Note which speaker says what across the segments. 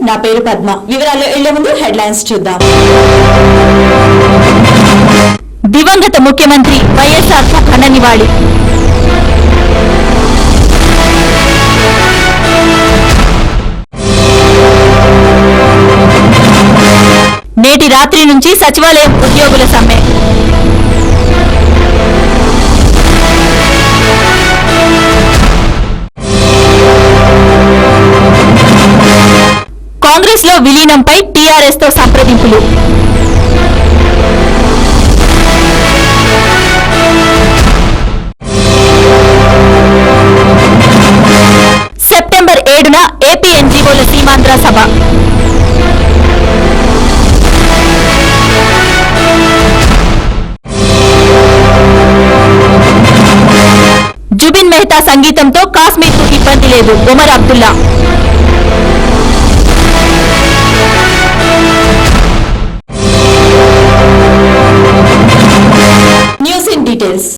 Speaker 1: నా పేరు పద్మ. వివరాల్లో వెళ్లే ముందు హెడ్లైన్స్ చూద్దాం. దివంగత ముఖ్యమంత్రి వైఎస్ఆర్ కు ఘన నివాళి. నేటి రాత్రి నుంచి సచివాలయం ఉద్యోగుల సమ్మె. కాంగ్రెస్ లో విలీనంపై టీఆర్ఎస్ తో సంప్రదింపులు. సెప్టెంబర్ 7న ఏపీ ఎన్జీఓల సీమాంధ్ర సభ. జుబిన్ మెహతా సంగీతంతో కాశ్మీర్ కు ఇబ్బంది లేదు, Umar Abdullah. News in details.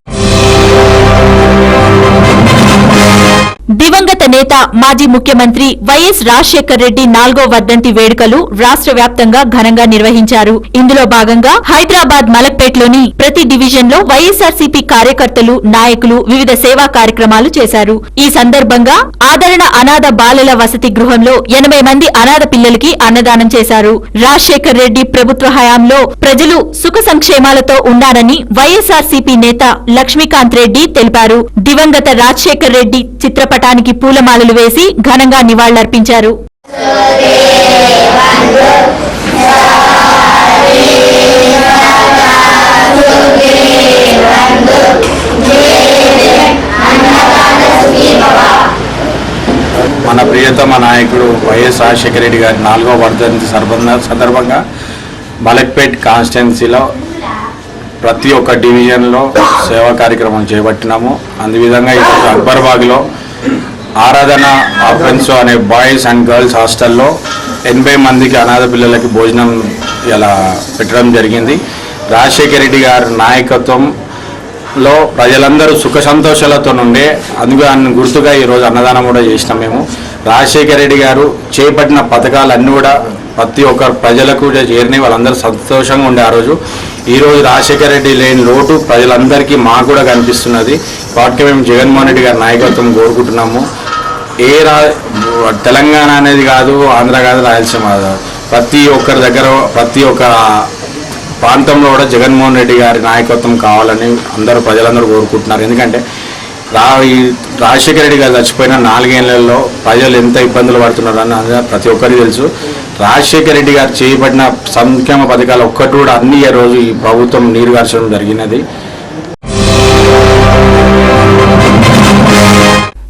Speaker 1: దివంగత నేత మాజీ ముఖ్యమంత్రి వైఎస్ రాజశేఖర్ రెడ్డి 4వ వర్ధంతి వేడుకలు రాష్ట్ర వ్యాప్తంగా ఘనంగా నిర్వహించారు. ఇందులో భాగంగా హైదరాబాద్ మలక్పేట్లోని ప్రతి డివిజన్ లో వైఎస్ఆర్సీపీ కార్యకర్తలు, నాయకులు వివిధ సేవా కార్యక్రమాలు చేశారు. ఈ సందర్భంగా ఆదరణ అనాథ బాలల వసతి గృహంలో 80 మంది అనాథ పిల్లలకి అన్నదానం చేశారు. రాజశేఖర్ రెడ్డి ప్రభుత్వ హయాంలో ప్రజలు సుఖ సంక్షేమాలతో ఉన్నారని వైఎస్ఆర్సీపీ నేత లక్ష్మీకాంత్ రెడ్డి తెలిపారు. దివంగత రాజశేఖర్ రెడ్డి చిత్రపటానికి పూలమాలలు వేసి ఘనంగా నివాళులర్పించారు.
Speaker 2: మన ప్రియతమ నాయకుడు వైఎస్ రాజశేఖర రెడ్డి గారి 4వ వర్ధంతి సందర్భంగా మలక్పేట్ కాన్స్టిట్యున్సీలో ప్రతి ఒక్క డివిజన్లో సేవా కార్యక్రమం చేపట్టినాము. అందువిధంగా ఈరోజు అక్బర్బాగ్లో ఆరాధన ఆఫెన్స్ అనే బాయ్స్ అండ్ గర్ల్స్ హాస్టల్లో 80 మందికి అనాథ పిల్లలకి భోజనం ఇలా పెట్టడం జరిగింది. రాజశేఖర రెడ్డి గారి నాయకత్వంలో ప్రజలందరూ సుఖ సంతోషాలతో ఉండే అందుకు గుర్తుగా ఈరోజు అన్నదానం కూడా చేసినాం. మేము రాజశేఖర రెడ్డి గారు చేపట్టిన పథకాలన్నీ కూడా ప్రతి ఒక్క ప్రజలకు కూడా చేరినాయి. వాళ్ళందరూ సంతోషంగా ఉండే ఆ రోజు. ఈరోజు రాజశేఖర రెడ్డి లేని లోటు ప్రజలందరికీ మాకు కూడా కనిపిస్తున్నది. వాటికి మేము జగన్మోహన్ రెడ్డి గారి నాయకత్వం కోరుకుంటున్నాము. తెలంగాణ అనేది కాదు, ఆంధ్ర కాదు, రాయలసీమ కాదు, ప్రతి ఒక్కరి దగ్గర ప్రతి ఒక్క ప్రాంతంలో కూడా జగన్మోహన్ రెడ్డి గారి నాయకత్వం కావాలని ప్రజలందరూ కోరుకుంటున్నారు. ఎందుకంటే రాజశేఖర రెడ్డి గారు చచ్చిపోయిన 4 ఏళ్లలో ప్రజలు ఎంత ఇబ్బందులు పడుతున్నారని ప్రతి ఒక్కరికి తెలుసు. రాజశేఖర రెడ్డి గారు చేపట్టిన సంక్షేమ పథకాలు ఒక్కటి కూడా అన్ని రోజు ఈ ప్రభుత్వం నీరుగార్చడం జరిగినది.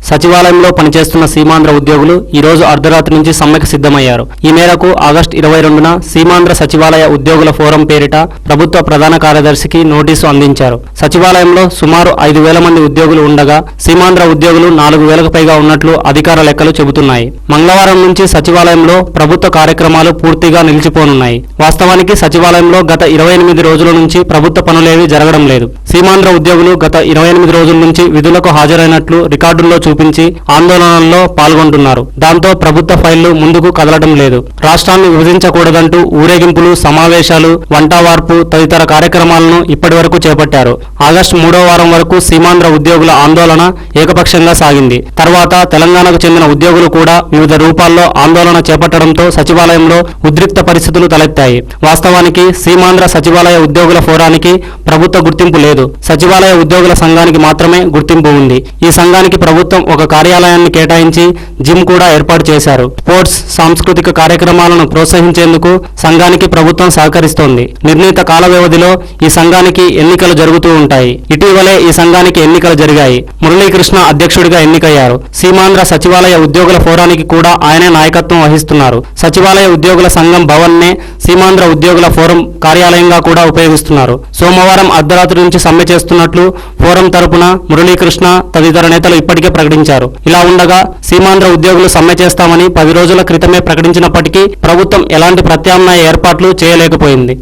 Speaker 3: సచివాలయంలో పనిచేస్తున్న సీమాంధ్ర ఉద్యోగులు ఈ రోజు అర్ధరాత్రి నుంచి సమ్మెకు సిద్ధమయ్యారు. ఈ మేరకు ఆగస్టు 22న సీమాంధ్ర సచివాలయ ఉద్యోగుల ఫోరం పేరిట ప్రభుత్వ ప్రధాన కార్యదర్శికి నోటీసు అందించారు. సచివాలయంలో సుమారు 5,000 మంది ఉద్యోగులు ఉండగా సీమాంధ్ర ఉద్యోగులు 4,000కు పైగా ఉన్నట్లు అధికార లెక్కలు చెబుతున్నాయి. మంగళవారం నుంచి సచివాలయంలో ప్రభుత్వ కార్యక్రమాలు పూర్తిగా నిలిచిపోనున్నాయి. వాస్తవానికి సచివాలయంలో గత 28 రోజుల నుంచి ప్రభుత్వ పనులేవీ జరగడం లేదు. సీమాంధ్ర ఉద్యోగులు గత 28 రోజుల నుంచి విధులకు హాజరైనట్లు రికార్డుల్లో చూపించి ఆందోళనల్లో పాల్గొంటున్నారు. దాంతో ప్రభుత్వ ఫైళ్లు ముందుకు కదలడం లేదు. రాష్ట్రాన్ని విభజించకూడదంటూ ఊరేగింపులు, సమావేశాలు, వంటవార్పు తదితర కార్యక్రమాలను ఇప్పటి వరకు చేపట్టారు. ఆగస్టు 3వ వారం వరకు సీమాంధ్ర ఉద్యోగుల ఆందోళన ఏకపక్షంగా సాగింది. తర్వాత తెలంగాణకు చెందిన ఉద్యోగులు కూడా వివిధ రూపాల్లో ఆందోళన చేపట్టడంతో సచివాలయంలో ఉద్రిక్త పరిస్థితులు తలెత్తాయి. వాస్తవానికి సీమాంధ్ర సచివాలయ ఉద్యోగుల ఫోరానికి ప్రభుత్వ గుర్తింపు లేదు. సచివాలయ ఉద్యోగుల సంఘానికి మాత్రమే గుర్తింపు ఉంది. ఈ సంఘానికి ప్రభుత్వం ఒక కార్యాలయాన్ని కేటాయించి జిమ్ కూడా ఏర్పాటు చేశారు. స్పోర్ట్స్, సాంస్కృతిక కార్యక్రమాలను ప్రోత్సహించేందుకు సంఘానికి ప్రభుత్వం సహకరిస్తోంది. నిర్ణీత కాల వ్యవధిలో ఈ సంఘానికి ఎన్నికలు జరుగుతూ ఉంటాయి. ఇటీవలే ఈ సంఘానికి ఎన్నికలు జరిగాయి. మురళీకృష్ణ అధ్యక్షుడిగా ఎన్నికయ్యారు. సీమాంధ్ర సచివాలయ ఉద్యోగుల ఫోరానికి కూడా ఆయనే నాయకత్వం వహిస్తున్నారు. సచివాలయ ఉద్యోగుల సంఘం భవన్ నే సీమాంధ్ర ఉద్యోగుల ఫోరం కార్యాలయంగా కూడా ఉపయోగిస్తున్నారు. సోమవారం అర్ధరాత్రి నుంచి సమ్మె చేస్తున్నట్లు ఫోరం తరపున మురళీకృష్ణ తదితర నేతలు ఇప్పటికే ప్రకటించారు. ఇలా ఉండగా సీమాంధ్ర ఉద్యోగులు సమ్మె చేస్తామని 10 రోజుల క్రితమే ప్రకటించినప్పటికీ ప్రభుత్వం ఎలాంటి ప్రత్యామ్నాయ ఏర్పాట్లు చేయలేకపోయింది.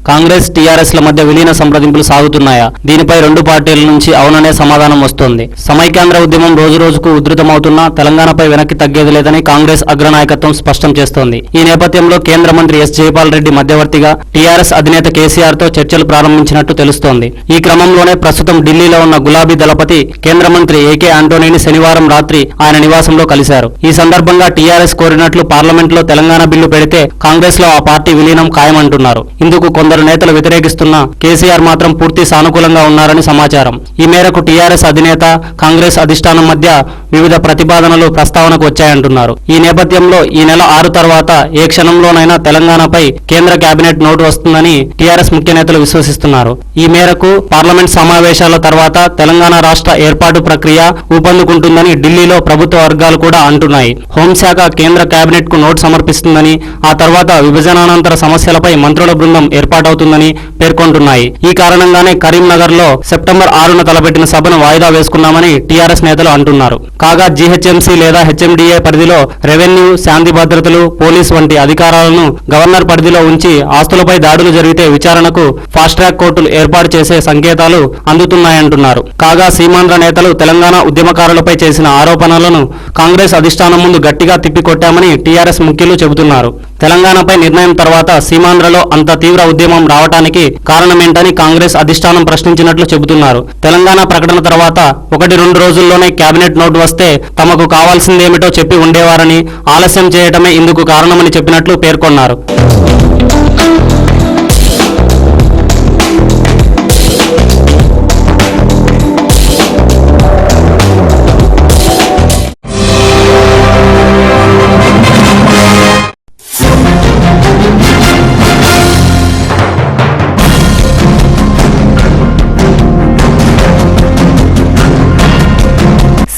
Speaker 3: కాంగ్రెస్ టీఆర్ఎస్ ల మధ్య విలీన సంప్రదింపులు సాగుతున్నాయా? దీనిపై రెండు పార్టీల నుంచి అవుననే సమాధానం వస్తోంది. సమైక్యాంధ్ర ఉద్యమం రోజు రోజుకు ఉధృతమవుతున్నా తెలంగాణపై వెనక్కి తగ్గేది లేదని కాంగ్రెస్ అగ్రనాయకత్వం స్పష్టం చేస్తోంది. ఈ నేపథ్యంలో కేంద్ర మంత్రి ఎస్ జైపాల్ రెడ్డి మధ్యవర్తిగా టీఆర్ఎస్ అధినేత కేసీఆర్ తో చర్చలు ప్రారంభించినట్టు తెలుస్తోంది. ఈ క్రమంలోనే ప్రస్తుతం ఢిల్లీలో ఉన్న గులాబీ దళపతి కేంద్ర మంత్రి ఏకే ఆంటోనీని శనివారం రాత్రి ఆయన నివాసంలో కలిశారు. ఈ సందర్భంగా టీఆర్ఎస్ కోరినట్లు పార్లమెంట్ లో తెలంగాణ బిల్లు పెడితే కాంగ్రెస్ లో ఆ పార్టీ విలీనం ఖాయమంటున్నారు. ఇందుకు కొందరు నేతలు వ్యతిరేకిస్తున్నా కేసీఆర్ మాత్రం పూర్తి సానుకూలంగా ఉన్నారని సమాచారం. ఈ మేరకు టీఆర్ఎస్ అధినేత కాంగ్రెస్ అధిష్టానం మధ్య వివిధ ప్రతిపాదనలు ప్రస్తావనకు వచ్చాయంటున్నారు. ఈ నేపథ్యంలో ఈ నెల 6 తర్వాత ఏ క్షణంలోనైనా తెలంగాణపై కేంద్ర కేబినెట్ నోటు వస్తుందని టీఆర్ఎస్ ముఖ్య నేతలు విశ్వసిస్తున్నారు. ఈ మేరకు పార్లమెంట్ సమావేశాల తర్వాత తెలంగాణ రాష్ట్ర ఏర్పాటు ప్రక్రియ ఊపందుకుంటుందని ఢిల్లీలో ప్రభుత్వ వర్గాలు కూడా అంటున్నాయి. హోంశాఖ కేంద్ర కేబినెట్ కు నోటు సమర్పిస్తుందని, ఆ తర్వాత విభజనానంతర సమస్యలపై మంత్రుల బృందం ఏర్పాటవుతుందని పేర్కొంటున్నాయి. ఈ కారణంగానే కరీంనగర్ లో సెప్టెంబర్ 6న తలపెట్టిన సభను వాయిదా వేసుకున్నామని టీఆర్ఎస్ నేతలు అంటున్నారు. కాగా జీహెచ్ఎంసీ లేదా హెచ్ఎండిఏ పరిధిలో రెవెన్యూ, శాంతి భద్రతలు, పోలీస్ వంటి అధికారాలను గవర్నర్ పరిధిలో ఉంచి ఆస్తులపై దాడులు జరిగితే విచారణకు ఫాస్ట్ ట్రాక్ కోర్టులు ఏర్పాటు చేసే సంకేతాలు అందుతున్నాయంటున్నారు. కాగా సీమాంధ్ర నేతలు తెలంగాణ ఉద్యమకారులపై చేసిన ఆరోపణలను కాంగ్రెస్ అధిష్టానం ముందు గట్టిగా తిప్పికొట్టామని టీఆర్ఎస్ ముఖ్యులు చెబుతున్నారు. తెలంగాణపై నిర్ణయం తర్వాత సీమాంధ్రలో అంత తీవ్ర ఉద్యమం రావటానికి కారణమేంటని కాంగ్రెస్ అధిష్టానం ప్రశ్నించినట్లు చెబుతున్నారు. తెలంగాణ ప్రకటన తర్వాత 1-2 రోజుల్లోనే కేబినెట్ నోటు వస్తే తమకు కావాల్సిందేమిటో చెప్పి ఉండేవారని, ఆలస్యం చేయటమే ఇందుకు కారణమని చెప్పినట్లు పేర్కొన్నారు.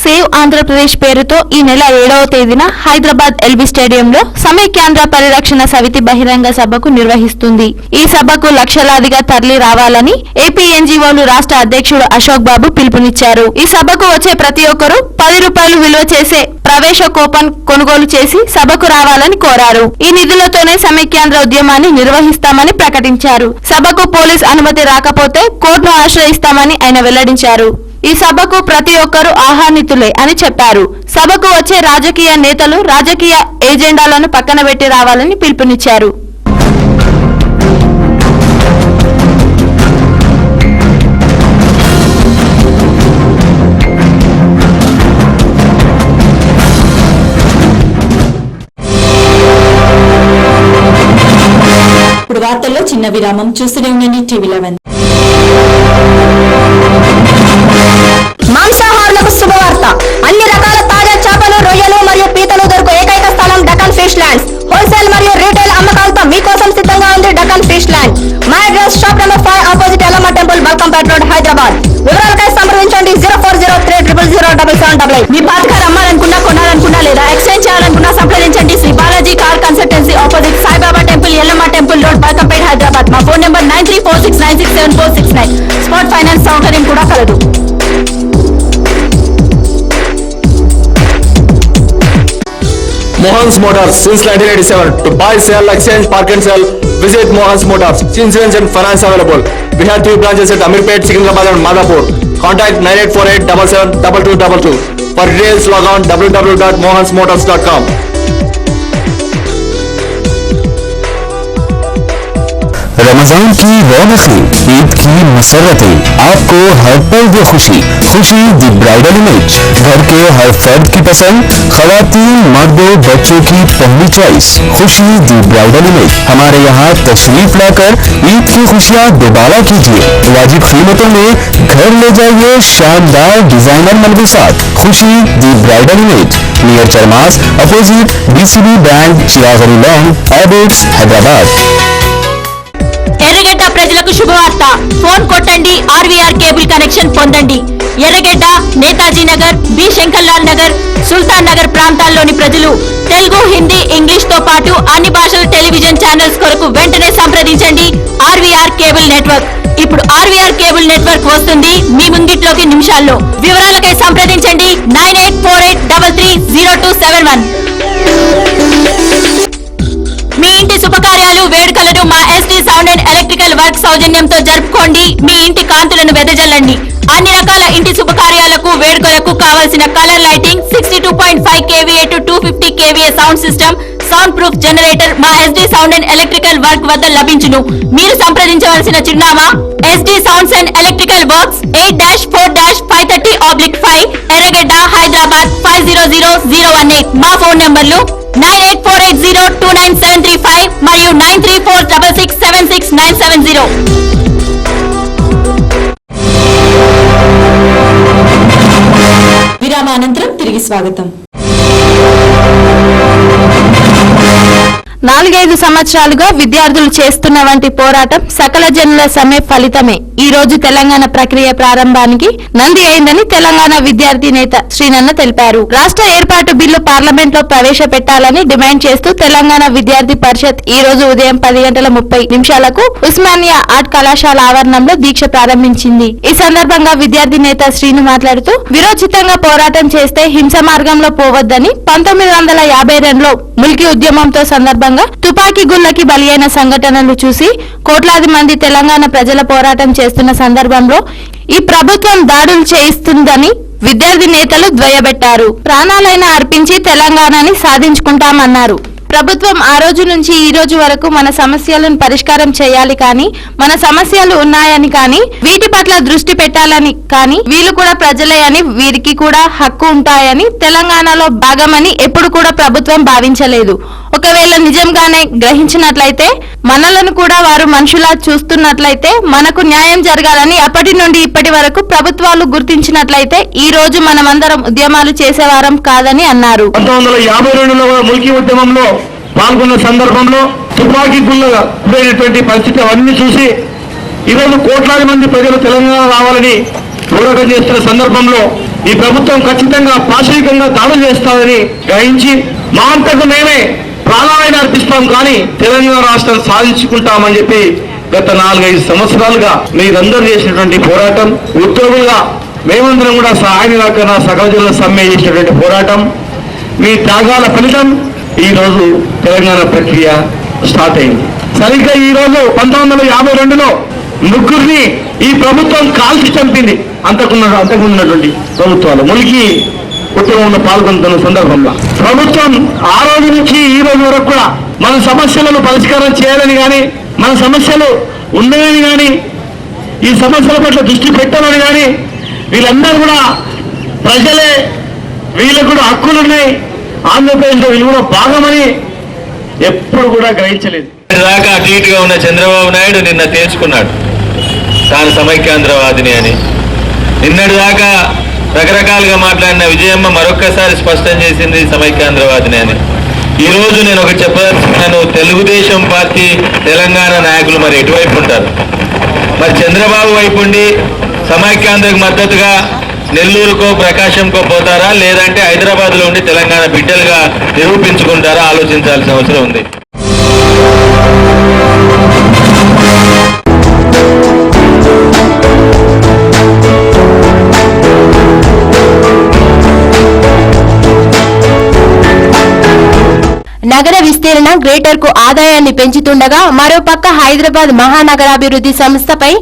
Speaker 1: సేవ్ ఆంధ్రప్రదేశ్ పేరుతో ఈ నెల 7వ తేదీన హైదరాబాద్ ఎల్బీ స్టేడియంలో సమైక్యాంధ్ర పరిరక్షణ సమితి బహిరంగ సభకు నిర్వహిస్తుంది. ఈ సభకు లక్షలాదిగా తరలి రావాలని ఏపీ ఎన్జీఓలు రాష్ట్ర అధ్యక్షుడు అశోక్ బాబు పిలుపునిచ్చారు. ఈ సభకు వచ్చే ప్రతి ఒక్కరూ 10 రూపాయలు విలువ చేసే ప్రవేశ కూపన్ కొనుగోలు చేసి సభకు రావాలని కోరారు. ఈ నిధులతోనే సమైక్యాంధ్ర ఉద్యమాన్ని నిర్వహిస్తామని ప్రకటించారు. సభకు పోలీస్ అనుమతి రాకపోతే కోర్టును ఆశ్రయిస్తామని ఆయన వెల్లడించారు. ఈ సభకు ప్రతి ఒక్కరూ ఆహ్వానితులే అని చెప్పారు. సభకు వచ్చే రాజకీయ నేతలు రాజకీయ ఏజెండాలను పక్కన పెట్టి రావాలని పిలుపునిచ్చారు. ఇప్పుడు వార్తల్లో చిన్న విరామం. చూస్తూనే ఉండండి టీవీ11.
Speaker 4: మాంసాహారులకు శుభవార్త. అన్ని రకాల తాజా చేపలు, రొయ్యలు మరియు పీతలు దొరుకు ఏకైక స్థలం డకన్ ఫిష్ ల్యాండ్స్. హోల్సేల్ మరియు రీటైల్ అమ్మకాలతో మీకోసం సిద్ధంగా ఉంది Deccan fish land. My address shop number 5 opposite Yellamma temple, Balkampet road, Hyderabad. వివరాలకై సంప్రదించండి 0403000788. మీ పాత కార్ అమ్మాలనుకున్నా, కొనాలనుకున్నా లేదా ఎక్స్చేంజ్ చేయాలనుకున్నా సంప్రదించండి Shri Balaji car consultancy, opposite Saibaba temple, Yellamma temple road, Balkampet, Hyderabad. మా ఫోన్ నెంబర్ 9346967469. స్పాట్ ఫైనాన్స్ సౌకర్యం కూడా కలదు.
Speaker 5: Mohan's Motors since 1987. To buy, sell, exchange, park and sell, visit Mohan's Motors. Insurance and finance available. We have 3 branches at Amirpet, Secunderabad and Madhapur. Contact 9848772222. For details log on www.mohansmotors.com.
Speaker 6: Ramzan की रौनकें, ईद की मसरतें, आपको हर पल वो खुशी दी bridal image. घर के हर फर्द की पसंद, खवातीन, मर्दों, बच्चों की पहली चॉइस, खुशी दी ब्राइडल इमेज। हमारे यहाँ तशरीफ लाकर ईद की खुशियाँ दोबारा कीजिए। वाजिब कीमतों में घर ले जाइए शानदार डिजाइनर मलबूसात। खुशी दी bridal image, near चरमास, opposite BCB bank, चिरागरी long, abets, Hyderabad.
Speaker 1: ఎర్రగడ్డ ప్రజలకు శుభవార్త. ఫోన్ కొట్టండి, ఆర్వీఆర్ కేబుల్ కనెక్షన్ పొందండి. ఎర్రగడ్డ, నేతాజీ నగర్, బి శంకర్లాల్ నగర్, సుల్తాన్ నగర్ ప్రాంతాల్లోని ప్రజలు తెలుగు, హిందీ, ఇంగ్లీష్ తో పాటు అన్ని భాషల టెలివిజన్ ఛానల్స్ కొరకు వెంటనే సంప్రదించండి ఆర్వీఆర్ కేబుల్ నెట్వర్క్. ఇప్పుడు ఆర్వీఆర్ కేబుల్ నెట్వర్క్ వస్తుంది మీ ముంగిట్లోకి నిమిషాల్లో. వివరాలకై సంప్రదించండి 9848330271. మీ ఇంటి శుభకార్యాలు, వేడుకలను మా ST sound and electric electrical work సౌజన్యంతో జరుపుకోండి. మీ ఇంటి కాంతులను వెదజల్లండి. అన్ని రకాల ఇంటి శుభకార్యాలకు వేడుకలకు కావాల్సిన colour lighting 62.5 kVA to 250 kVA sound system, sound proof generator మా SD sound and electrical work వద్ద లభించును. మీరు సంప్రదించవలసిన చిరునామా SD sounds and electrical works 8-4-530/5 ఎర్రగడ్డ హైదరాబాద్ 500018. మా ఫోన్ నంబర్లు 9848029735 మరియు 9346676970. విరామానంతరం తిరిగి స్వాగతం.
Speaker 4: 4-5 సంవత్సరాలుగా విద్యార్థులు చేస్తున్న వంటి పోరాటం సకల జనుల సమ్మె ఫలితమే ఈ రోజు తెలంగాణ ప్రక్రియ ప్రారంభానికి నంది అయిందని తెలంగాణ విద్యార్థి నేత శ్రీనన్న తెలిపారు. రాష్ట్ర ఏర్పాటు బిల్లు పార్లమెంట్ లో ప్రవేశపెట్టాలని డిమాండ్ చేస్తూ తెలంగాణ విద్యార్థి పరిషత్ ఈ రోజు ఉదయం 10:30 ఉస్మానియా ఆర్ట్ కళాశాల ఆవరణంలో దీక్ష ప్రారంభించింది. ఈ సందర్భంగా విద్యార్థి నేత శ్రీను మాట్లాడుతూ విరోచితంగా పోరాటం చేస్తే హింస మార్గంలో పోవద్దని 1952లో ముల్కీ ఉద్యమంతో సందర్భంగా తుపాకీ గుళ్ళకి బలి అయిన సంఘటనలు చూసి కోట్లాది మంది తెలంగాణ ప్రజల పోరాటం చేస్తున్న సందర్భంలో ఈ ప్రభుత్వం దాడులు చేయిస్తుందని విద్యార్థి నేతలు ధ్వయబెట్టారు. ప్రాణాలైనా అర్పించి తెలంగాణని సాధించుకుంటామన్నారు. ప్రభుత్వం ఆ రోజు నుంచి ఈ రోజు వరకు మన సమస్యలను పరిష్కారం చేయాలి కానీ, మన సమస్యలు ఉన్నాయని కానీ, వీటి పట్ల దృష్టి పెట్టాలని కానీ, వీళ్ళు కూడా ప్రజలే అని, వీరికి కూడా హక్కు ఉంటాయని, తెలంగాణలో భాగమని ఎప్పుడు కూడా ప్రభుత్వం భావించలేదు. ఒకవేళ నిజంగానే గ్రహించినట్లయితే మనలను కూడా వారు మనుషులా చూస్తున్నట్లయితే మనకు న్యాయం జరగాలని అప్పటి నుండి ఇప్పటి వరకు ప్రభుత్వాలు గుర్తించినట్లయితే ఈ రోజు మనమందరం ఉద్యమాలు చేసేవారం కాదని అన్నారు.
Speaker 5: 1952లో ముల్కీ ఉద్యమంలో పాల్గొన్న సందర్భంలో తుపాకీ గుళ్ళటువంటి పరిస్థితి అవన్నీ చూసి ఈరోజు కోట్లాది మంది ప్రజలు తెలంగాణ రావాలని పోరాటం చేస్తున్న సందర్భంలో ఈ ప్రభుత్వం ఖచ్చితంగా పాశవికంగా దాడులు చేస్తామని గ్రహించి మా అంతకు మేమే ప్రాణాలను అర్పిస్తాం కానీ తెలంగాణ రాష్ట్రం సాధించుకుంటామని చెప్పి గత 4-5 సంవత్సరాలుగా మీరందరూ చేసినటువంటి పోరాటం, ఉద్యోగులుగా మేమందరం కూడా సహాయ నిరాకరణ సకల జనుల సమ్మె చేసినటువంటి పోరాటం, మీ త్యాగాల ఫలితం ఈ రోజు తెలంగాణ ప్రక్రియ స్టార్ట్ అయింది. సరిగ్గా ఈ రోజు 1952లో ముగ్గురిని ఈ ప్రభుత్వం కాల్చి చంపింది. అంతకున్నటువంటి ప్రభుత్వాలు ములికి ఉద్యమంలో పాల్గొంటున్న సందర్భంలో ప్రభుత్వం ఆ రోజు నుంచి ఈ రోజు వరకు కూడా మన సమస్యలను పరిష్కారం చేయాలని కానీ, మన సమస్యలు ఉన్నాయని కానీ, ఈ సమస్యల పట్ల దృష్టి పెట్టాలని కానీ, వీళ్ళందరూ కూడా ప్రజలే, వీళ్ళకు కూడా హక్కులున్నాయి, ఆంధ్రప్రదేశ్లో వీళ్ళు కూడా భాగమని ఎప్పుడు కూడా గ్రహించలేదు.
Speaker 7: దాకా అటు ఇటుగా ఉన్న చంద్రబాబు నాయుడు నిన్న తేల్చుకున్నాడు తాను సమైక్యాంధ్రవాదిని అని. నిన్నటి దాకా రకరకాలుగా మాట్లాడిన విజయమ్మ మరొక్కసారి స్పష్టం చేసింది సమైక్యాంధ్రవాదిని అని. ఈ రోజు నేను ఒకటి చెప్పదలుచుకున్నాను, తెలుగుదేశం పార్టీ తెలంగాణ నాయకులు మరి ఎటువైపు ఉంటారు? మరి చంద్రబాబు వైపు ఉండి సమైక్యాంధ్రకు మద్దతుగా నెల్లూరుకో ప్రకాశంకో పోతారా, లేదంటే హైదరాబాద్లో ఉండి తెలంగాణ బిడ్డలుగా నిరూపించుకుంటారా? ఆలోచించాల్సిన అవసరం ఉంది.
Speaker 4: నగర విస్తీర్ణ గ్రేటర్ కు ఆదాయాన్ని పెంచుతుండగా మరోపక్క హైదరాబాద్ మహానగరాభివృద్ధి సంస్థపై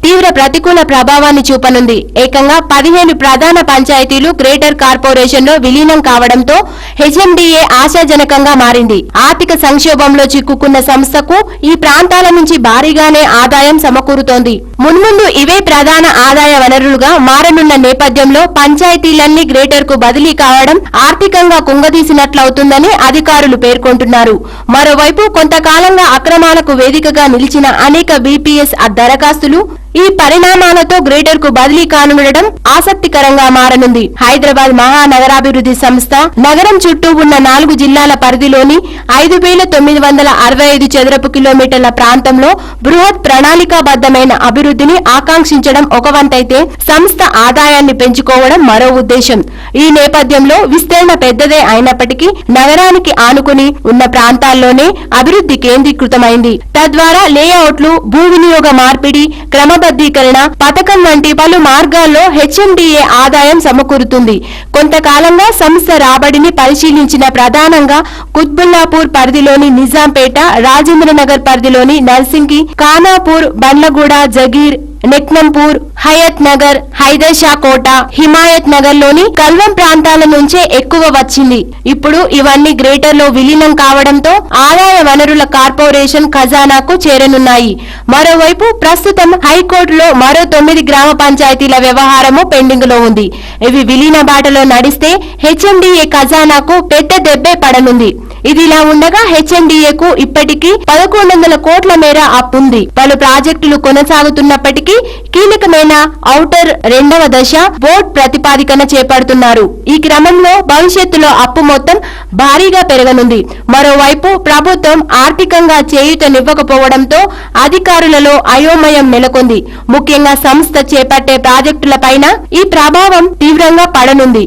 Speaker 4: తీవ్ర ప్రతికూల ప్రభావాన్ని చూపనుంది. ఏకంగా 15 ప్రధాన పంచాయతీలు గ్రేటర్ కార్పొరేషన్ లో విలీనం కావడంతో హెచ్ఎండిఏ ఆశాజనకంగా మారింది. ఆర్థిక సంక్షోభంలో చిక్కుకున్న సంస్థకు ఈ ప్రాంతాల నుంచి భారీగానే ఆదాయం సమకూరుతోంది. మున్ముందు ఇవే ప్రధాన ఆదాయ వనరులుగా మారనున్న నేపథ్యంలో పంచాయతీలన్నీ గ్రేటర్ కు బదిలీ కావడం ఆర్థికంగా కుంగదీసినట్లవుతుందని అధికారులు పేర్కొంటున్నారు. మరోవైపు కొంతకాలంగా అక్రమాలకు వేదికగా నిలిచిన అనేక బీపీఎస్ దరఖాస్తులు ఈ పరిణామాలతో గ్రేటర్ కు బదిలీ కానుండడం ఆసక్తికరంగా మారనుంది. హైదరాబాద్ మహానగరాభివృద్ధి సంస్థ నగరం చుట్టూ ఉన్న 4 జిల్లాల పరిధిలోని 5,965 చదరపు కిలోమీటర్ల ప్రాంతంలో బృహత్ ప్రణాళికాబద్ధమైన అభివృద్ధిని ఆకాంక్షించడం ఒక వంతైతే సంస్థ ఆదాయాన్ని పెంచుకోవడం మరో ఉద్దేశం. ఈ నేపథ్యంలో విస్తరణ పెద్దదే అయినప్పటికీ నగరానికి ఆనుకుని ఉన్న ప్రాంతాల్లోనే అభివృద్ధి కేంద్రీకృతమైంది. తద్వారా లేఅవుట్లు, భూ వినియోగ మార్పిడి, క్రమబద్ధీకరణ పథకం వంటి పలు మార్గాల్లో హెచ్ఎండిఏ ఆదాయం సమకూరుతుంది. కొంతకాలంగా సంస్థ రాబడిని పరిశీలించిన ప్రధానంగా కుత్బుల్లాపూర్ పరిధిలోని నిజాంపేట, రాజేంద్రనగర్ పరిధిలోని నర్సింగి, ఖానాపూర్, బండ్లగూడ, జగీర్, నెక్నంపూర్, హయత్ నగర్, హైదర్ షా కోట, హిమాయత్ నగర్ లోని కల్వం ప్రాంతాల నుంచే ఎక్కువ వచ్చింది. ఇప్పుడు ఇవన్నీ గ్రేటర్ లో విలీనం కావడంతో ఆదాయ వనరుల కార్పొరేషన్ ఖజానాకు చేరనున్నాయి. మరోవైపు ప్రస్తుతం హైకోర్టులో మరో 9 గ్రామ పంచాయతీల వ్యవహారము పెండింగ్ లో ఉంది. ఇవి విలీన బాటలో నడిస్తే హెచ్ఎండిఏ ఖజానాకు పెద్ద దెబ్బే పడనుంది. ఇదిలా ఉండగా హెచ్ఎండిఏకు ఇప్పటికీ 1100 కోట్ల మేర అప్పుంది. పలు ప్రాజెక్టులు కొనసాగుతున్నప్పటికీ కీలకమైన ఔటర్ 2వ దశ బోర్డు ప్రతిపాదికన చేపడుతున్నారు. ఈ క్రమంలో భవిష్యత్తులో అప్పు మొత్తం భారీగా పెరగనుంది. మరోవైపు ప్రభుత్వం ఆర్థికంగా చేయూతనివ్వకపోవడంతో అధికారులలో అయోమయం నెలకొంది. ముఖ్యంగా సంస్థ చేపట్టే ప్రాజెక్టులపైన ఈ ప్రభావం తీవ్రంగా పడనుంది.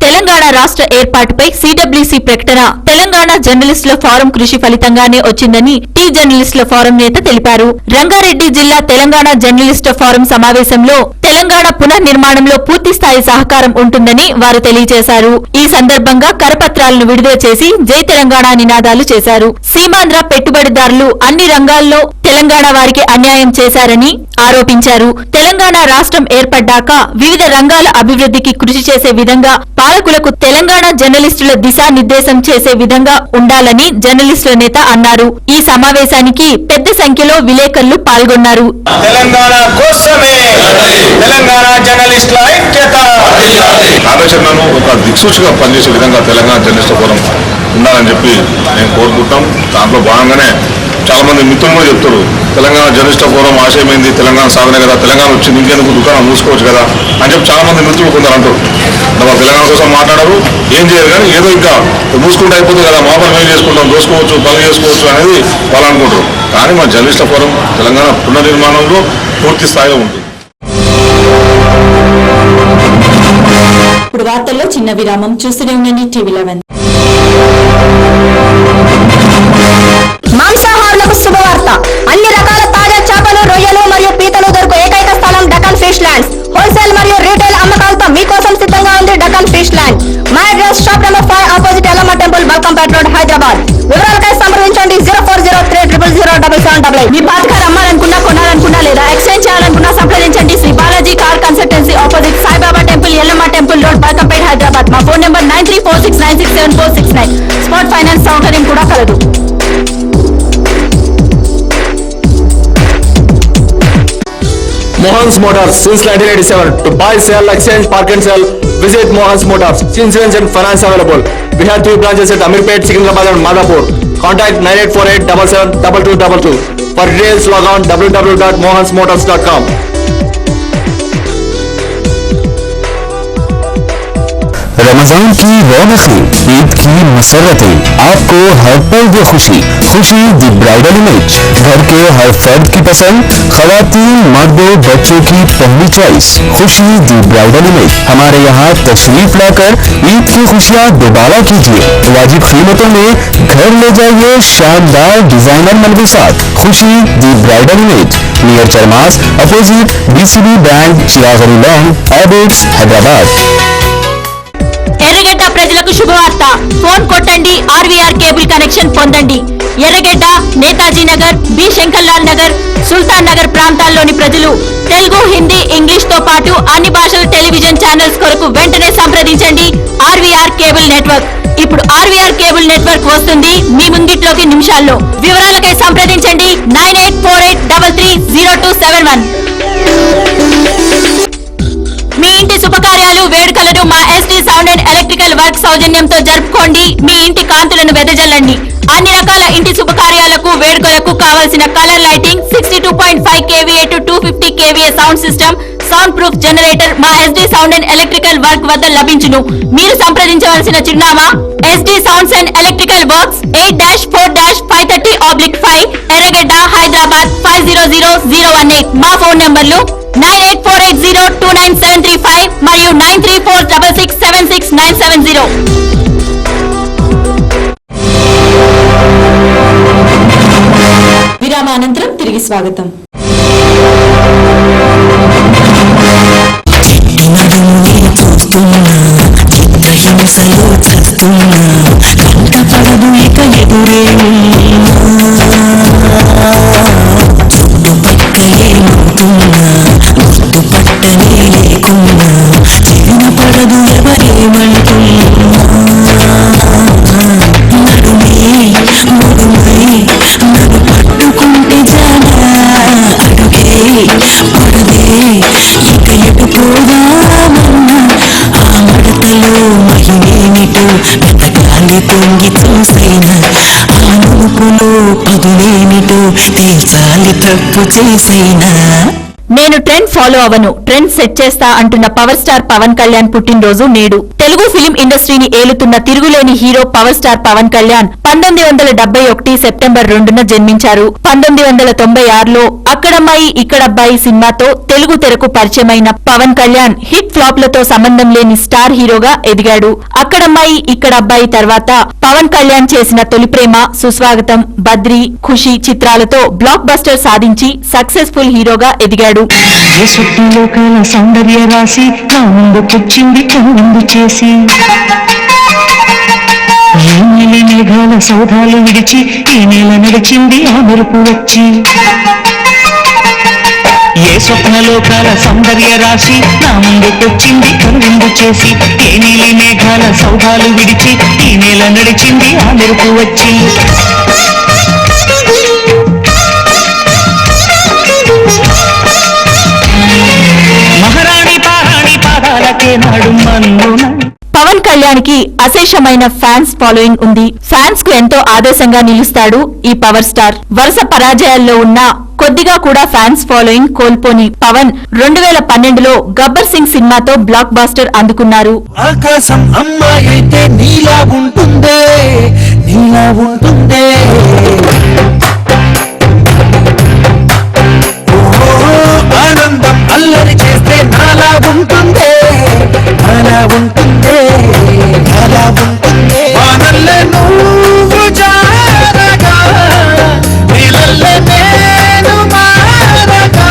Speaker 1: తెలంగాణ రాష్ట్ర ఏర్పాటుపై సిడబ్ల్యూసీ ప్రకటన తెలంగాణ జర్నలిస్టుల ఫోరం కృషి ఫలితంగానే వచ్చిందని టీ జర్నలిస్టుల ఫోరం నేత తెలిపారు. రంగారెడ్డి జిల్లా తెలంగాణ జర్నలిస్టుల ఫోరం సమావేశంలో తెలంగాణ పునర్నిర్మాణంలో పూర్తిస్థాయి సహకారం ఉంటుందని వారు తెలియజేశారు. ఈ సందర్భంగా కరపత్రాలను విడుదల చేసి జై తెలంగాణ నినాదాలు చేశారు. సీమాంధ్ర పెట్టుబడిదారులు అన్ని రంగాల్లో తెలంగాణ వారికి అన్యాయం చేశారని ఆరోపించారు. తెలంగాణ రాష్ట్రం ఏర్పడ్డాక వివిధ రంగాల అభివృద్ధికి కృషి చేసే విధంగా పాలకులకు తెలంగాణ జర్నలిస్టుల దిశానిర్దేశం చేసే విధంగా ఉండాలని జర్నలిస్టుల నేత అన్నారు. ఈ సమావేశానికి పెద్ద సంఖ్యలో విలేకరులు పాల్గొన్నారు.
Speaker 2: తెలంగాణ కోసమే తెలంగాణ జర్నలిస్టుల ఐక్యత
Speaker 8: ఆలోచనను ఒక దిక్సూచిగా పనిచేసే విధంగా తెలంగాణ జర్నలిస్టుల ఫోరం ఉండాలని చెప్పి మేము కోరుకుంటాం. దాంట్లో భాగంగానే చాలా మంది మిత్రులు కూడా చెప్తారు, తెలంగాణ జర్నలిస్టుల ఫోరం ఆశయమైంది తెలంగాణ సాధనే కదా, తెలంగాణ వచ్చింది ఇంకెందుకు దుకాణం మూసుకోవచ్చు కదా అని చెప్పి చాలా మంది మిత్రులు కొందరు అంటారు. వాళ్ళు తెలంగాణ కోసం మాట్లాడరు, ఏం చేయరు, కానీ ఏదో ఇంకా మూసుకుంటే అయిపోతుంది కదా, మా పని మేము చేసుకుంటాం, దోసుకోవచ్చు, పనులు చేసుకోవచ్చు అనేది వాళ్ళు అనుకుంటారు. కానీ మా జర్నలిస్టుల ఫోరం తెలంగాణ పునర్నిర్మాణంలో పూర్తి స్థాయిలో ఉంటుంది.
Speaker 1: ఇప్పుడు వార్తల్లో చిన్న విరామం. చూస్తూనే ఉండండి టీవీ11.
Speaker 4: మాంసాహారులకు శుభవార్త. అన్ని రకాల తాజా చేపలు, రొయ్యలు మరియు పీతలు దొరుకు ఏకైక స్థలం డకన్ ఫిష్ ల్యాండ్స్. హోల్సేల్ మరియు రీటైల్ అమ్మకాలతో మీకోసం సిద్ధంగా ఉంది డకన్ ఫిష్ ల్యాండ్. మా address shop number 5 opposite Yellamma temple, Balkampet road, Hyderabad. వివరాలకై సంప్రదించండి 0403007788. మీ పాత కార్ అమ్మాలనుకున్నా, కొనాలనుకున్నా లేదా ఎక్స్చేంజ్ చేయాలనుకున్నా సంప్రదించండి Shri Balaji car consultancy, opposite Saibaba temple, Yellamma temple road, Balkampet, Hyderabad. మా ఫోన్ నెంబర్ 9346967469. స్పాట్ ఫైనాన్స్ సౌకర్యం కూడా కలదు.
Speaker 5: Mohan's Motors since 1987. To buy, sell, exchange, park and sell, visit Mohan's Motors. Insurance and finance available. We have 3 branches at Amirpet, Secunderabad and Madhapur. Contact 9848772222. For details log on www.mohansmotors.com.
Speaker 6: Ramzan की रौनकें, ईद की मसरतें, आपको हर पल वो खुशी खुशी दी bridal image, घर के हर फर्द की पसंद, खवातीन, मर्दों, बच्चों की पहली चॉइस, खुशी दी ब्राइडल इमेज। हमारे यहाँ तशरीफ लाकर ईद की खुशियाँ दोबारा कीजिए। वाजिब कीमतों में घर ले जाइए शानदार डिजाइनर मलबूसात। खुशी दी bridal image, near चरमास, opposite BCB bank, चिरागरी lawn, Abids, Hyderabad.
Speaker 1: ఎర్రగడ్డ ప్రజలకు శుభవార్త. ఫోన్ కొట్టండి, ఆర్వీఆర్ కేబుల్ కనెక్షన్ పొందండి. ఎర్రగడ్డ, నేతాజీ నగర్, బి శంకర్లాల్ నగర్, సుల్తాన్ నగర్ ప్రాంతాల్లోని ప్రజలు తెలుగు, హిందీ, ఇంగ్లీష్ తో పాటు అన్ని భాషల టెలివిజన్ ఛానల్స్ కొరకు వెంటనే సంప్రదించండి ఆర్వీఆర్ కేబుల్ నెట్వర్క్. ఇప్పుడు ఆర్వీఆర్ కేబుల్ నెట్వర్క్ వస్తుంది మీ ముంగిట్లోకి నిమిషాల్లో. వివరాలకై సంప్రదించండి 9848330271. మీ ఇంటి శుభకార్యాలు, వేడుకలను మా ST sound and electrical work సౌజన్యంతో జరుపుకోండి. మీ ఇంటి కాంతులను వెదజల్లండి. అన్ని రకాల ఇంటి శుభకార్యాలకు, వేడుకలకు కావాల్సిన colour lighting, 62.5 kVA to 250 kVA sound system, sound proof generator మా SD sound and electrical work వద్ద లభించును. మీరు సంప్రదించవలసిన చిరునామా SD sounds and electrical works 8-4-530/5 ఎర్రగడ్డ హైదరాబాద్ 500018. మా ఫోన్ నంబర్లు 9848029735 మరియు 9346676970.
Speaker 9: విరామానంతరం తిరిగి స్వాగతం.
Speaker 10: కంటపడదు ఇక ఎదురేముతున్నా గుర్తుపట్టనే లేకున్నా చిన్నపడదు ఎవరేమంటున్నా నడుమే మడుమై నన్ను పట్టుకుంటే జానా అడుగే పడదే ఇక ఎటు పోదామన్నా ఆ మడతలో మహిమేమిటో పెద్దగాలి తొంగి చూసైనా ఆ నూపులో పదులేమిటో తేల్చాలి తప్పు చేసైనా.
Speaker 1: నేను ట్రెండ్ ఫాలో అవను, ట్రెండ్ సెట్ చేస్తా అంటున్న పవర్ స్టార్ పవన్ కళ్యాణ్ పుట్టినరోజు నేడు. తెలుగు ఫిలిం ఇండస్ట్రీని ఏలుతున్న తిరుగులేని hero power star Pawan Kalyan 1971 September 2న జన్మించారు. 1996లో అక్కడమ్మాయి ఇక్కడబ్బాయి సినిమాతో తెలుగు తెరకు పరిచయమైన పవన్ కళ్యాణ్ హిట్ ఫ్లాప్లతో సంబంధం లేని స్టార్ హీరోగా ఎదిగాడు. అక్కడమ్మాయి ఇక్కడబ్బాయి తర్వాత పవన్ కళ్యాణ్ చేసిన తొలి ప్రేమ, సుస్వాగతం, బద్రి, ఖుషి చిత్రాలతో బ్లాక్ బస్టర్ సాధించి సక్సెస్ఫుల్ హీరోగా ఎదిగాడు.
Speaker 10: ఏ సుట్టిలోకాల సౌందర్య రాసి నా ముందుకొచ్చింది కనుందు చేసి ఏ నీలి మేఘాల సౌధాలు విడిచి ఈ నేల నడిచింది ఆ మెరుపు వచ్చి. ఏ స్వప్నలోకాల సౌందర్య రాశి నా ముందుకొచ్చింది కనువిందు చేసి ఏ నీలి మేఘాల సౌధాలు విడిచి ఈ నేల నడిచింది ఆ మెరుపు వచ్చి. మహారాణి పారాణి పాదాలకే నాడు మన్నున.
Speaker 1: పవన్ కళ్యాణ్ కి అశేషమైన ఫ్యాన్స్ ఫాలోయింగ్ ఉంది. ఫ్యాన్స్ కు ఎంతో ఆదర్శంగా నిలుస్తాడు ఈ పవర్ స్టార్. వరుస పరాజయాల్లో ఉన్న కొద్దిగా కూడా ఫ్యాన్స్ ఫాలోయింగ్ కోల్పోని పవన్ 2012లో గబ్బర్ సింగ్ సినిమాతో బ్లాక్ బాస్టర్ అందుకున్నారు.
Speaker 10: ఆకాశం అమ్మాయి అయితే నీలా ఉంటుందే నీలా ఉంటుందే ఆనందం అల్లరి చేస్తే నాలా ఉంటుందే నాలా ఉంటుందే నాలా ఉంటుందే వానల్లే నువ్వు జారగా నీలల్లే నేను మారగా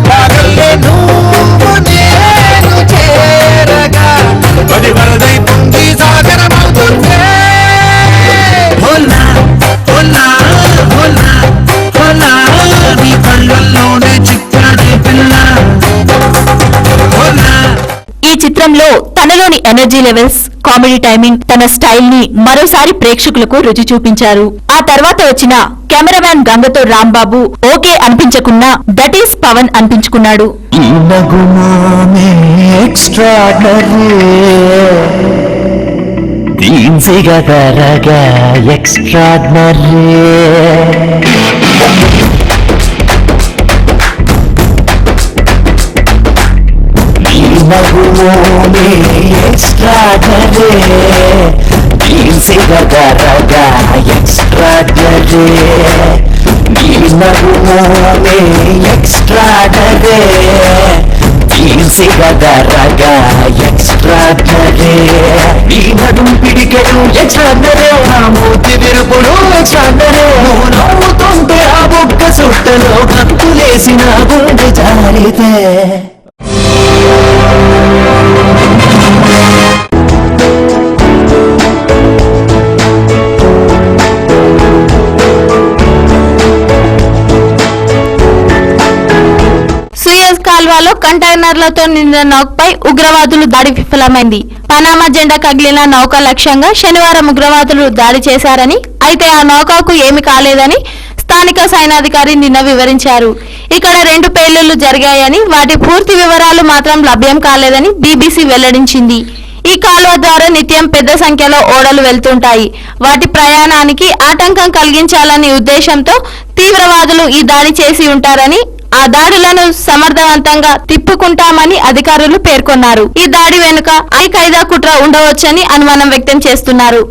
Speaker 10: పగల్లే నువ్వు నేను చేరగా అది వరదైతుంది సాగరమవుతుందే. హోలా హోలా హోలా హోలా నీ కళ్ళల్లోనే చిక్కాడే పిల్ల హోలా.
Speaker 1: ఈ చిత్రంలో తనలోని ఎనర్జీ లెవెల్స్, కామెడీ టైమింగ్, తన స్టైల్ ని మరోసారి ప్రేక్షకులకు రుచి చూపించారు. ఆ తర్వాత వచ్చిన కెమెరామ్యాన్ గంగతో రాంబాబు ఓకే అనిపించకున్నా దట్ ఈస్ పవన్ అనిపించుకున్నాడు.
Speaker 10: పిడికెడు ఎక్స్ట్రాడరే ఆ మూర్తి విరుపుడు ఎక్స్ట్రాడరే నవ్వుతుంటే ఆ బుక్క సుట్టలో గంతులేసిన గుండె జారితే.
Speaker 4: సుయజ్ కాల్వాలో కంటైనర్లతో నిండిన నౌకపై ఉగ్రవాదులు దాడి విఫలమైంది. పనామా జెండా కగిలిన నౌక లక్ష్యంగా శనివారం ఉగ్రవాదులు దాడి చేశారని, అయితే ఆ నౌకకు ఏమీ కాలేదని స్థానిక సైనాధికారి నిన్న వివరించారు. ఇక్కడ 2 పేలుళ్లు జరిగాయని, వాటి పూర్తి వివరాలు మాత్రం లభ్యం కాలేదని BBC వెల్లడించింది. ఈ కాలువ ద్వారా నిత్యం పెద్ద సంఖ్యలో ఓడలు వెళ్తుంటాయి. వాటి ప్రయాణానికి ఆటంకం కలిగించాలనే ఉద్దేశంతో తీవ్రవాదులు ఈ దాడి చేసి ఉంటారని, ఆ దాడులను సమర్థవంతంగా తిప్పుకుంటామని అధికారులు పేర్కొన్నారు. ఈ దాడి వెనుక ఖైదా కుట్ర ఉండవచ్చని అనుమానం వ్యక్తం చేస్తున్నారు.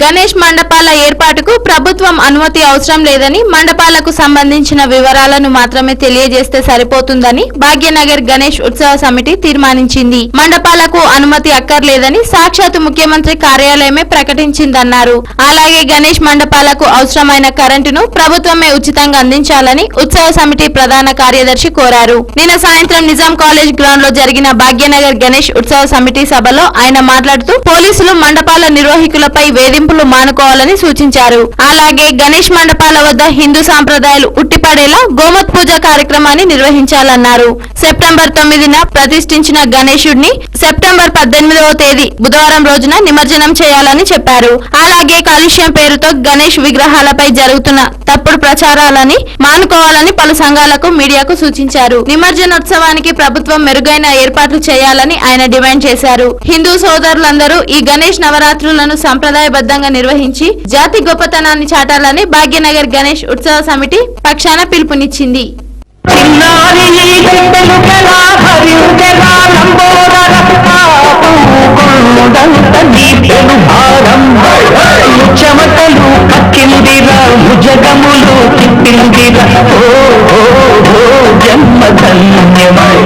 Speaker 4: గణేష్ మండపాల ఏర్పాటుకు ప్రభుత్వం అనుమతి అవసరం లేదని, మండపాలకు సంబంధించిన వివరాలను మాత్రమే తెలియజేస్తే సరిపోతుందని భాగ్యనగర్ గణేష్ ఉత్సవ సమితి తీర్మానించింది. మండపాలకు అనుమతి అక్కర్లేదని సాక్షాత్ ముఖ్యమంత్రి కార్యాలయమే ప్రకటించిందన్నారు. అలాగే గణేష్ మండపాలకు అవసరమైన కరెంటును ప్రభుత్వమే ఉచితంగా అందించాలని ఉత్సవ సమితి ప్రధాన కార్యదర్శి కోరారు. నిన్న సాయంత్రం నిజాం కాలేజ్ గ్రౌండ్ లో జరిగిన భాగ్యనగర్ గణేష్ ఉత్సవ సమితి సభలో ఆయన మాట్లాడుతూ పోలీసులు మండపాల నిర్వాహకులపై వేధింపులు మానుకోవాలని సూచించారు. అలాగే గణేష్ మండపాల వద్ద హిందూ సాంప్రదాయాలు ఉట్టిపడేలా గోమత్ పూజ కార్యక్రమాన్ని నిర్వహించాలన్నారు. సెప్టెంబర్ 9న ప్రతిష్ఠించిన గణేశుడిని సెప్టెంబర్ 18వ తేదీ బుధవారం రోజున నిమజ్జనం చేయాలని చెప్పారు. అలాగే కాలుష్యం పేరుతో గణేష్ విగ్రహాలపై జరుగుతున్న తప్పుడు ప్రచారాలని మానుకోవాలని పలు సంఘాలకు మీడియాకు సూచించారు. నిమజ్జనోత్సవానికి ప్రభుత్వం మెరుగైన ఏర్పాట్లు చేయాలని ఆయన డిమాండ్ చేశారు. హిందూ సోదరులందరూ ఈ గణేష్ నవరాత్రులను సంప్రదాయబద్ధంగా నిర్వహించి జాతి గొప్పతనాన్ని చాటాలని భాగ్యనగర్ గణేష్ ఉత్సవ సమితి పక్షాన పిలుపునిచ్చింది.
Speaker 10: చెమటలు కక్కిందిరా భుజగములు తిప్పిందిరా జన్మధన్యమై.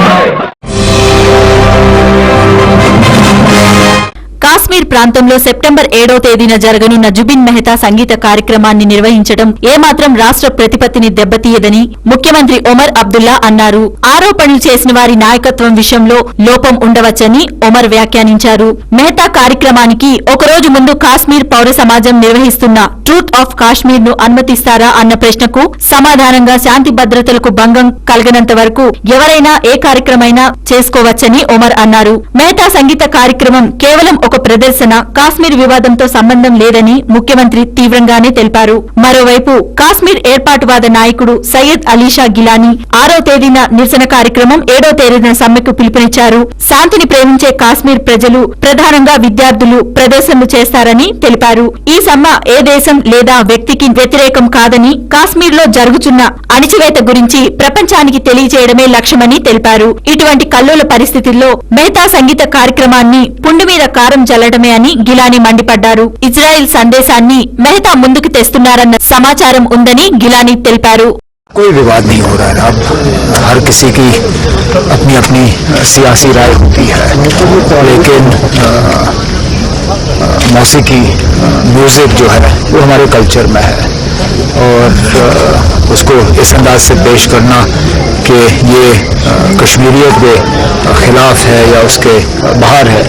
Speaker 1: కాశ్మీర్ ప్రాంతంలో సెప్టెంబర్ 7వ తేదీన జరగనున్న జుబిన్ మెహతా సంగీత కార్యక్రమాన్ని నిర్వహించడం ఏమాత్రం రాష్ట్ర ప్రతిపత్తిని దెబ్బతీయదని ముఖ్యమంత్రి ఒమర్ అబ్దుల్లా అన్నారు. ఆరోపణలు చేసిన వారి నాయకత్వం విషయంలో లోపం ఉండవచ్చని ఒమర్ వ్యాఖ్యానించారు. మెహతా కార్యక్రమానికి ఒకరోజు ముందు కాశ్మీర్ పౌర సమాజం నిర్వహిస్తున్న ట్రూత్ ఆఫ్ కాశ్మీర్ ను అనుమతిస్తారా అన్న ప్రశ్నకు సమాధానంగా శాంతి భద్రతలకు భంగం కలగనంత వరకు ఎవరైనా ఏ కార్యక్రమైనా చేసుకోవచ్చని ఒమర్ అన్నారు. మెహతా సంగీత కార్యక్రమం కేవలం ఒక ప్రదర్శన, కాశ్మీర్ వివాదంతో సంబంధం లేదని ముఖ్యమంత్రి తీవ్రంగానే తెలిపారు. మరోవైపు కాశ్మీర్ ఏర్పాటువాద నాయకుడు సయ్యద్ అలీషా గిలానీ 6వ తేదీన నిరసన కార్యక్రమం, 7వ తేదీన సమ్మెకు పిలుపునిచ్చారు. శాంతిని ప్రేమించే కాశ్మీర్ ప్రజలు, ప్రధానంగా విద్యార్థులు ప్రదర్శనలు చేస్తారని తెలిపారు. ఈ సమ్మె ఏ దేశం లేదా వ్యక్తికి వ్యతిరేకం కాదని, కాశ్మీర్ లో జరుగుతున్న అణిచివేత గురించి ప్రపంచానికి తెలియజేయడమే లక్ష్యమని తెలిపారు. ఇటువంటి కల్లోల పరిస్థితుల్లో మెహతా సంగీత కార్యక్రమాన్ని పుండు మీద కారం జల్లడమే అని గిలానీ మండిపడ్డారు. ఇజ్రాయెల్ సందేశాన్ని మెహతా ముందుకు తెస్తున్నారన్న సమాచారం ఉందని గిలానీ తెలిపారు.
Speaker 6: कोई विवाद नहीं हो रहा है. अब हर किसी की अपनी अपनी सियासी राय होती है, लेकिन मौसीकी म्यूजिक जो है वो हमारे कल्चर में है और उसको इस अंदाज से पेश करना कि ये कश्मीरियत के खिलाफ है या उसके बाहर है,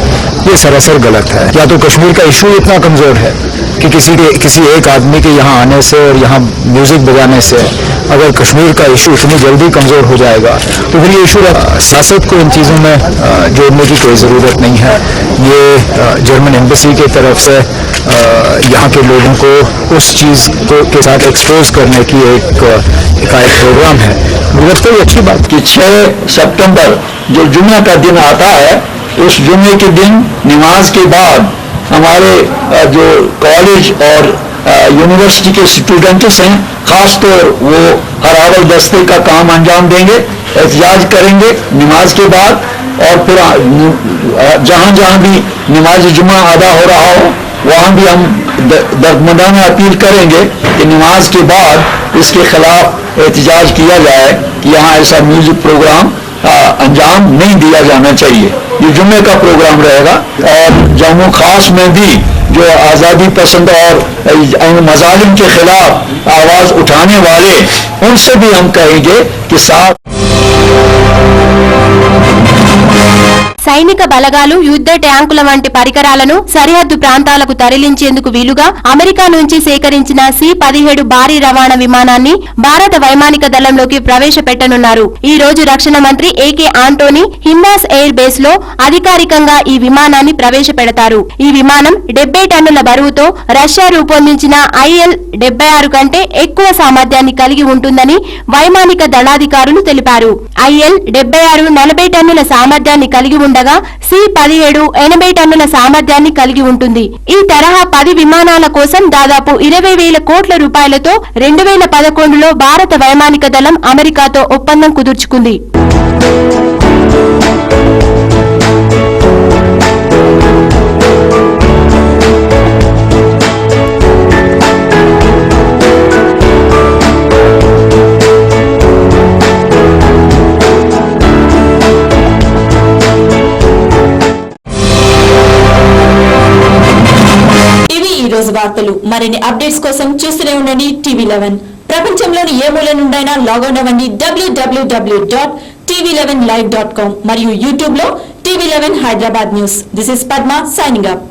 Speaker 6: ये सरासर गलत है. या तो कश्मीर का इशू इतना कमज़ोर है कि किसी एक आदमी के यहाँ आने से और यहाँ म्यूज़िक बजाने से अगर कश्मीर का इशू इतनी जल्दी कमज़ोर हो जाएगा तो फिर ये इशू सियासत को इन चीज़ों में जोड़ने की कोई ज़रूरत नहीं है. ये जर्मन एम्बेसी की तरफ से यहाँ के लोगों को उस चीज़ के साथ एक्सपोज करने की एक प्रोग्राम है. मुझे लगता है अच्छी बात कि 6 सितंबर जो जुम्मे का दिन आता है, उस जुम्मे के दिन नमाज के बाद हमारे जो कॉलेज और यूनिवर्सिटी के स्टूडेंट्स हैं, खासतौर वो हरावल दस्ते का काम अंजाम देंगे, एहतजाज करेंगे नमाज के बाद. और फिर जहाँ जहाँ भी नमाज जुम्मा अदा हो रहा हो वहाँ भी हम दरमदाना अपील करेंगे कि नमाज के बाद इसके खिलाफ एहतजाज किया जाए कि यहाँ ऐसा म्यूजिक प्रोग्राम अंजाम नहीं दिया जाना चाहिए. ये जुम्मे का प्रोग्राम रहेगा. और जम्मू खास में भी जो आज़ादी पसंद और मजालिम के खिलाफ आवाज़ उठाने वाले, उनसे भी हम कहेंगे कि साथ
Speaker 4: సైనిక బలగాలు, యుద్ధ ట్యాంకుల వంటి పరికరాలను సరిహద్దు ప్రాంతాలకు తరలించేందుకు వీలుగా అమెరికా నుంచి సేకరించిన C-17 భారీ రవాణా విమానాన్ని భారత వైమానిక దళంలోకి ప్రవేశపెట్టనున్నారు. ఈ రోజు రక్షణ మంత్రి ఏకే ఆంటోనీ హిందాస్ ఎయిర్ బేస్ లో అధికారికంగా ఈ విమానాన్ని ప్రవేశపెడతారు. ఈ విమానం 70 టన్నుల బరువుతో రష్యా రూపొందించిన IL-76 కంటే ఎక్కువ సామర్థ్యాన్ని కలిగి ఉంటుందని వైమానిక దళాధికారులు తెలిపారు. IL-76 40 టన్నుల సామర్థ్యాన్ని కలిగి ఉండగా C-17 80 టన్నుల సామర్థ్యాన్ని కలిగి ఉంటుంది. ఈ తరహా 10 విమానాల కోసం దాదాపు 20,000 కోట్ల రూపాయలతో 2011లో భారత వైమానిక దళం అమెరికాతో ఒప్పందం కుదుర్చుకుంది.
Speaker 9: ఈ రోజు వార్తలు. మరిన్ని అప్డేట్స్ కోసం చూస్తూనే ఉండండి TV11. ప్రపంచంలోని ఏ మూల నుండైనా లాగౌట్ అవ్వండి www.tv11live.com మరియు యూట్యూబ్ లో TV11 Hyderabad news. This is Padma signing up.